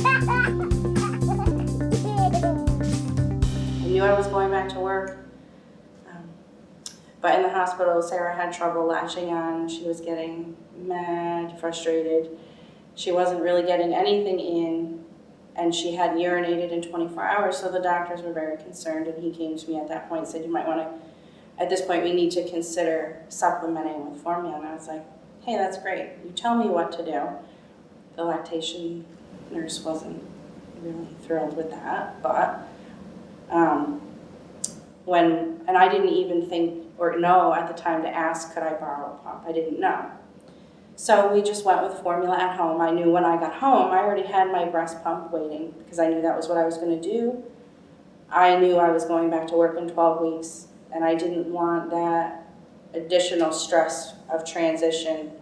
I knew I was going back to work, but in the hospital, Sarah had trouble latching on. She was getting mad, frustrated. She wasn't really getting anything in, and she had urinated in 24 hours, so the doctors were very concerned, and he came to me at that point and said, you might want to, at this point, we need to consider supplementing with formula. And I was like, hey, that's great. You tell me what to do. The lactation nurse wasn't really thrilled with that, but and I didn't even think or know at the time to ask, could I borrow a pump? I didn't know. So we just went with formula at home. I knew when I got home, I already had my breast pump waiting because I knew that was what I was going to do. I knew I was going back to work in 12 weeks, and I didn't want that additional stress of transition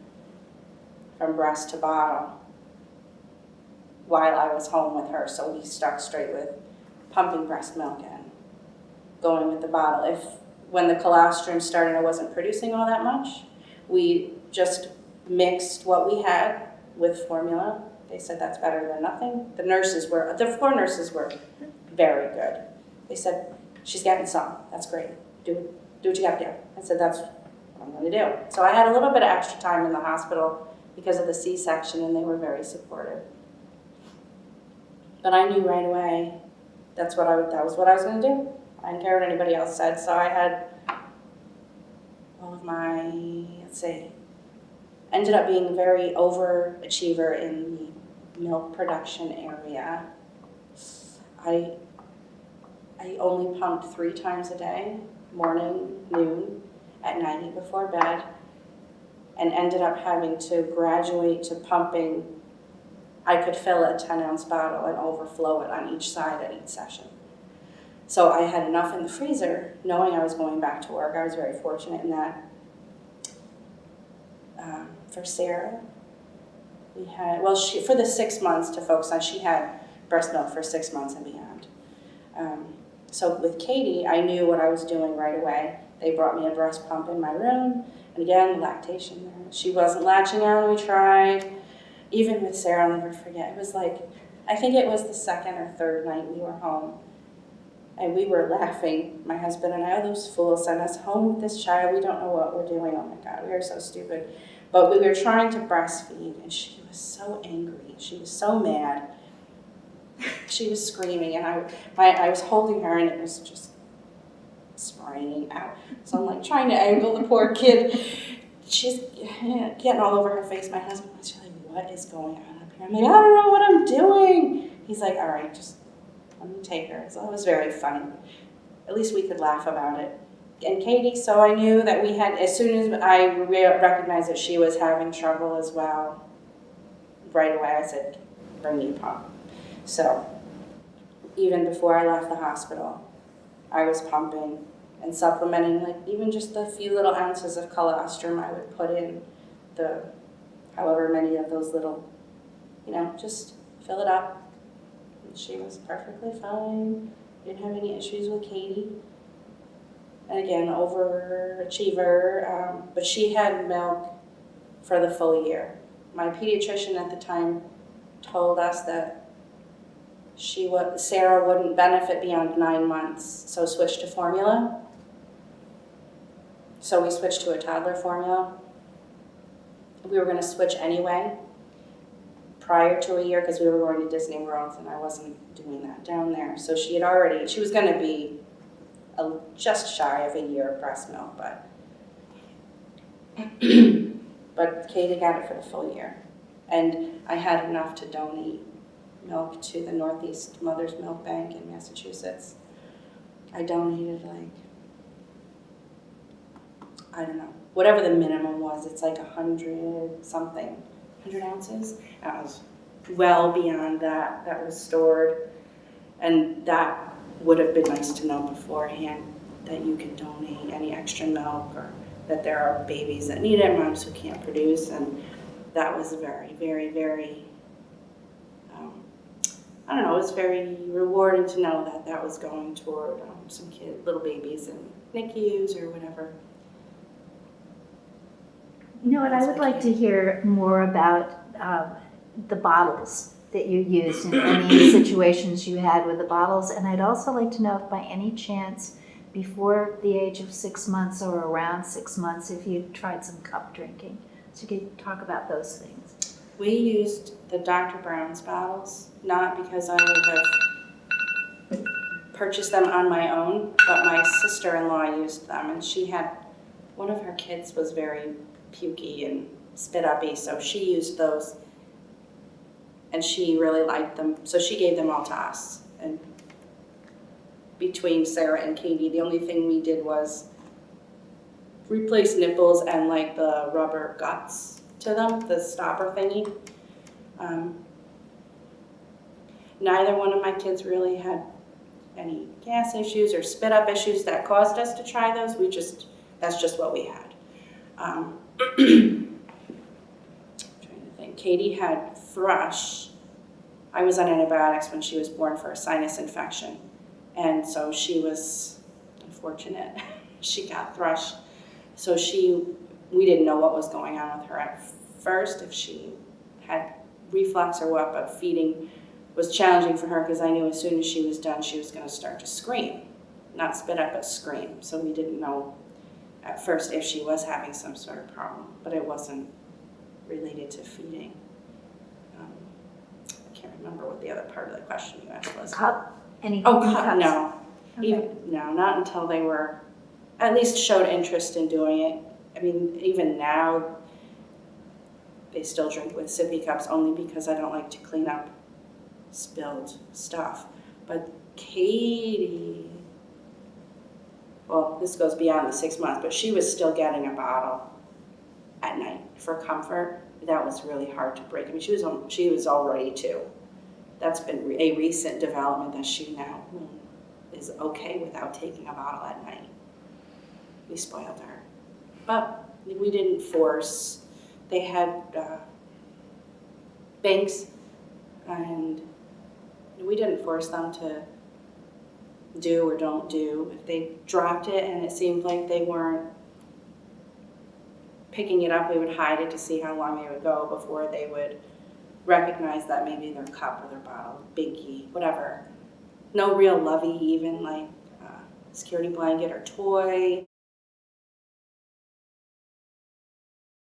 from breast to bottle while I was home with her. So we stuck straight with pumping breast milk and going with the bottle. When the colostrum started, I wasn't producing all that much. We just mixed what we had with formula. They said that's better than nothing. The 4 nurses were very good. They said, she's getting some, that's great. Do what you gotta do. I said, that's what I'm gonna do. So I had a little bit of extra time in the hospital because of the C-section, and they were very supportive. But I knew right away that was what I was gonna do. I didn't care what anybody else said, so I had all of my, ended up being a very overachiever in the milk production area. I only pumped 3 times a day, morning, noon, at night before bed, and ended up having to graduate to pumping. I could fill a 10-ounce bottle and overflow it on each side at each session. So I had enough in the freezer, knowing I was going back to work. I was very fortunate in that. For Sarah, we had, for the 6 months to focus on, she had breast milk for 6 months and beyond. So with Katie, I knew what I was doing right away. They brought me a breast pump in my room, and again, lactation. She wasn't latching on, we tried. Even with Sarah, I'll never forget, it was like, I think it was the 2nd or 3rd night we were home. And we were laughing, my husband and I, oh, those fools sent us home with this child. We don't know what we're doing. Oh my God, we are so stupid. But we were trying to breastfeed, and she was so angry. She was so mad. She was screaming, and I was holding her, and it was just spraying out. So I'm like trying to angle the poor kid. She's getting all over her face. My husband was like, what is going on up here? I'm like, I don't know what I'm doing. He's like, all right, just let me take her. So it was very funny. At least we could laugh about it. And Katie, so I knew that we had, as soon as I recognized that she was having trouble as well, right away I said, bring me a pump. So even before I left the hospital, I was pumping and supplementing, like even just the few little ounces of colostrum I would put in the, however many of those little, just fill it up. And she was perfectly fine. Didn't have any issues with Katie. And again, overachiever, but she had milk for the full year. My pediatrician at the time told us that Sarah wouldn't benefit beyond 9 months, so switched to formula. So we switched to a toddler formula. We were going to switch anyway prior to a year because we were going to Disney World, and I wasn't doing that down there. So she was going to be just shy of a year of breast milk, but Katie got it for the full year. And I had enough to donate milk to the Northeast Mother's Milk Bank in Massachusetts. I donated I don't know, whatever the minimum was. It's like 100 ounces. That was well beyond that was stored. And that would have been nice to know beforehand, that you can donate any extra milk, or that there are babies that need it, moms who can't produce. And that was very, very, very, I don't know, it was very rewarding to know that that was going toward some little babies in NICUs or whatever. You know what, I would like to hear more about the bottles that you used in any situations you had with the bottles. And I'd also like to know if by any chance, before the age of 6 months or around 6 months, if you tried some cup drinking. So you could talk about those things. We used the Dr. Brown's bottles, not because I would have purchased them on my own, but my sister-in-law used them, and one of her kids was very pukey and spit-uppy, so she used those, and she really liked them, so she gave them all to us. And between Sarah and Katie, the only thing we did was replace nipples and like the rubber guts to them, the stopper thingy. Neither one of my kids really had any gas issues or spit up issues that caused us to try those. That's just what we had. I'm trying to think. Katie had thrush. I was on antibiotics when she was born for a sinus infection. And so she was unfortunate. She got thrush. So we didn't know what was going on with her at first, if she had reflux or what, but feeding was challenging for her because I knew as soon as she was done, she was going to start to scream. Not spit up, but scream. So we didn't know at first if she was having some sort of problem, but it wasn't related to feeding. I can't remember what the other part of the question you asked was. Cup? Any cup, cups? no. Okay. No, not until they were, at least showed interest in doing it. I mean, even now, they still drink with sippy cups only because I don't like to clean up spilled stuff. But Katie, well, this goes beyond the 6 months, but she was still getting a bottle at night for comfort. That was really hard to break. I mean, she was already 2. That's been a recent development that she now is okay without taking a bottle at night. We spoiled her. But we didn't force. They had banks, and we didn't force them to do or don't do. If they dropped it and it seemed like they weren't picking it up, we would hide it to see how long they would go before they would recognize that maybe their cup or their bottle, binky, whatever. No real lovey, even like security blanket or toy.